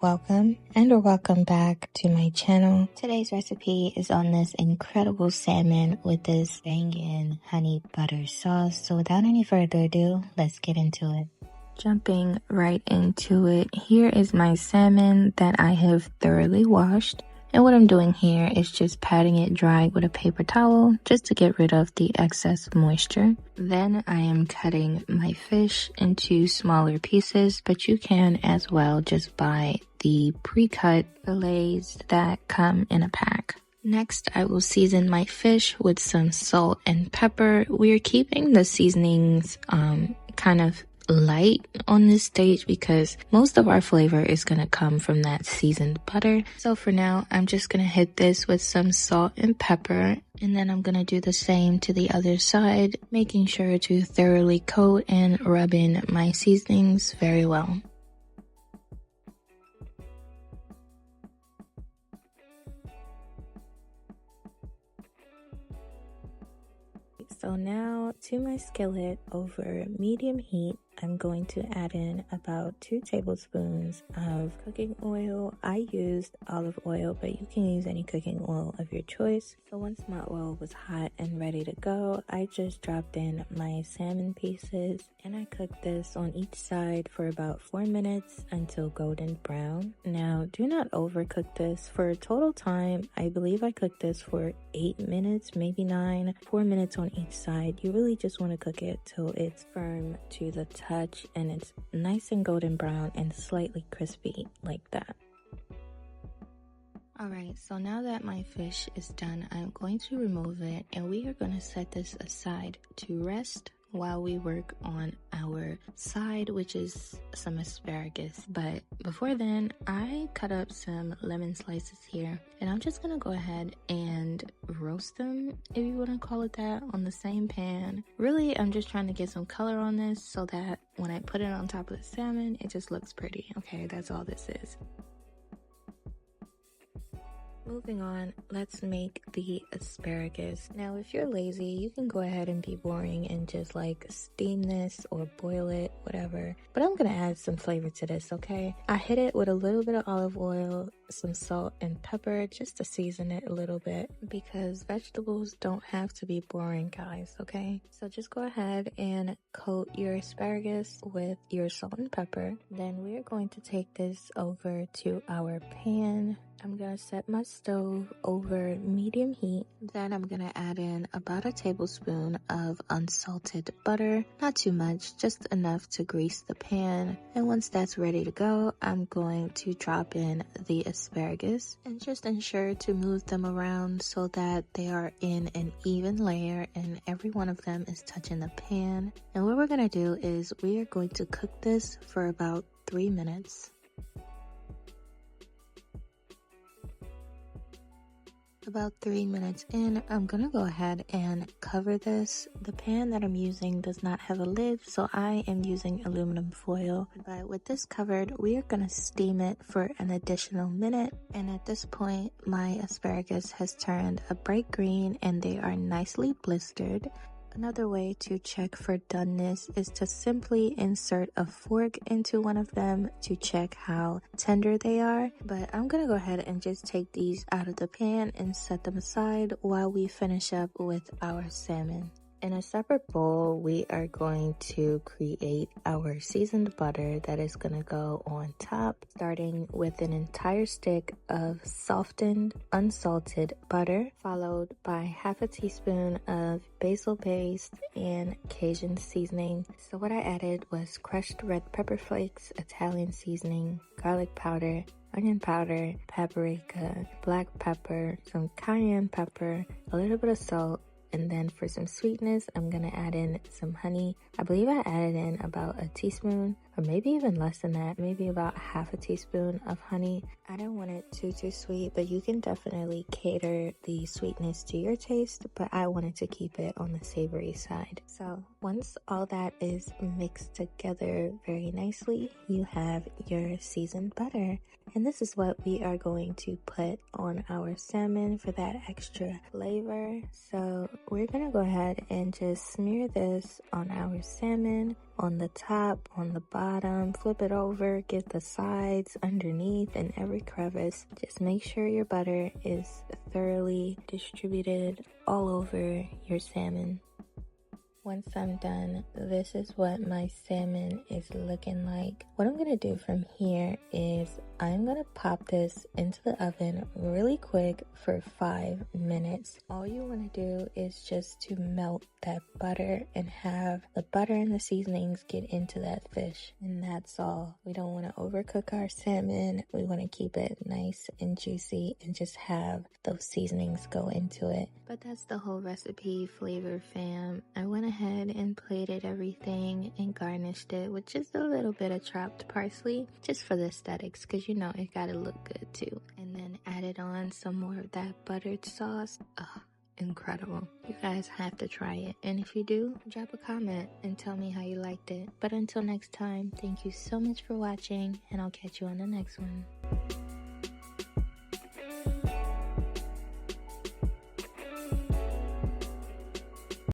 welcome and or welcome back to my channel. Today's recipe is on this incredible salmon with this bangin' honey butter sauce. So without any further ado, let's get into it. Jumping right into it, here is my salmon that I have thoroughly washed. And what I'm doing here is just patting it dry with a paper towel just to get rid of the excess moisture. Then I am cutting my fish into smaller pieces, but you can as well just buy the pre-cut fillets that come in a pack. Next, I will season my fish with some salt and pepper. We're keeping the seasonings kind of light on this stage because most of our flavor is going to come from that seasoned butter. So for now, I'm just going to hit this with some salt and pepper, and then I'm going to do the same to the other side, making sure to thoroughly coat and rub in my seasonings very well. So now to my skillet over medium heat, I'm going to add in about 2 tablespoons of cooking oil. I used olive oil, but you can use any cooking oil of your choice. So once my oil was hot and ready to go, I just dropped in my salmon pieces and I cooked this on each side for about 4 minutes until golden brown. Now, do not overcook this. For total time, I believe I cooked this for 8 minutes, maybe 9, 4 minutes on each side. You really just want to cook it till it's firm to the touch and it's nice and golden brown and slightly crispy like that. Alright, so now that my fish is done, I'm going to remove it and we are going to set this aside to rest while we work on our side, which is some asparagus. But before then, I cut up some lemon slices here and I'm just gonna go ahead and roast them, if you want to call it that, on the same pan. Really, I'm just trying to get some color on this so that when I put it on top of the salmon, it just looks pretty. Okay, that's all this is. Moving on, let's make the asparagus. Now, if you're lazy, you can go ahead and be boring and just like steam this or boil it, whatever. But I'm gonna add some flavor to this, okay? I hit it with a little bit of olive oil, some salt and pepper just to season it a little bit because vegetables don't have to be boring, guys, okay? So just go ahead and coat your asparagus with your salt and pepper. Then we're going to take this over to our pan. I'm gonna set my stove over medium heat. Then I'm gonna add in about a tablespoon of unsalted butter. Not too much, just enough to grease the pan. And once that's ready to go, I'm going to drop in the asparagus and just ensure to move them around so that they are in an even layer and every one of them is touching the pan. And what we're gonna do is we are going to cook this for about 3 minutes. About 3 minutes in, I'm gonna go ahead and cover this. The pan that I'm using does not have a lid, so I am using aluminum foil. But with this covered, we are gonna steam it for an additional minute. And at this point, my asparagus has turned a bright green and they are nicely blistered. Another way to check for doneness is to simply insert a fork into one of them to check how tender they are. But I'm gonna go ahead and just take these out of the pan and set them aside while we finish up with our salmon. In a separate bowl, we are going to create our seasoned butter that is going to go on top, starting with an entire stick of softened, unsalted butter, followed by half a teaspoon of basil paste and Cajun seasoning. So what I added was crushed red pepper flakes, Italian seasoning, garlic powder, onion powder, paprika, black pepper, some cayenne pepper, a little bit of salt, and then for some sweetness, I'm gonna add in some honey. I believe I added in about a teaspoon, or maybe even less than that, maybe about half a teaspoon of honey. I don't want it too sweet, but you can definitely cater the sweetness to your taste, but I wanted to keep it on the savory side. So once all that is mixed together very nicely, you have your seasoned butter. And this is what we are going to put on our salmon for that extra flavor. So we're gonna go ahead and just smear this on our salmon on the top, on the bottom, flip it over, get the sides, underneath, and every crevice. Just make sure your butter is thoroughly distributed all over your salmon. Once I'm done, this is what my salmon is looking like. What I'm gonna do from here is I'm gonna pop this into the oven really quick for 5 minutes. All you wanna do is just to melt that butter and have the butter and the seasonings get into that fish. And that's all. We don't wanna overcook our salmon. We wanna keep it nice and juicy and just have those seasonings go into it. But that's the whole recipe, flavor fam. I went ahead and plated everything and garnished it with just a little bit of chopped parsley, just for the aesthetics, because you know it gotta look good too. And then added on some more of that buttered sauce. Oh, incredible. You guys have to try it. And if you do, drop a comment and tell me how you liked it. But until next time, thank you so much for watching, and I'll catch you on the next one.